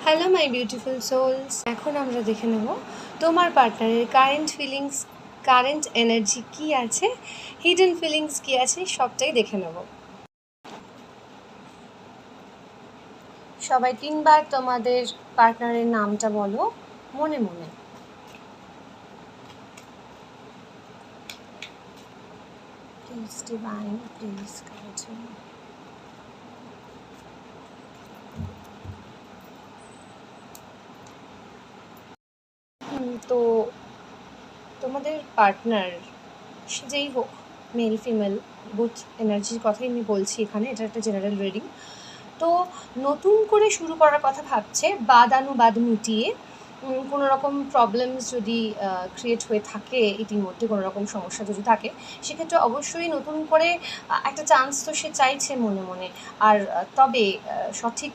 Hello my beautiful sols, এখন আমরা দেখে নেব তোমার পার্টনারের কারেন্ট ফিলিংস, কারেন্ট এনার্জি কী আছে, হিডেন ফিলিংস কী আছে, সবটাই দেখে নেব। সবাই 3বার তোমাদের পার্টনারের নামটা বলো মনে মনে। Please divine, please guide me. তো তোমাদের পার্টনার, সে যেই হোক, মেল ফিমেল বুথ এনার্জির কথাই আমি বলছি এখানে, এটা একটা জেনারেল রিডিং। তো নতুন করে শুরু করার কথা ভাবছে, বাদানুবাদ মিটিয়ে। কোনো রকম প্রবলেমস যদি ক্রিয়েট হয়ে থাকে, ইতিমধ্যে কোনো রকম সমস্যা যদি থাকে, সেক্ষেত্রে অবশ্যই নতুন করে একটা চান্স তো সে চাইছে মনে মনে। আর তবে সঠিক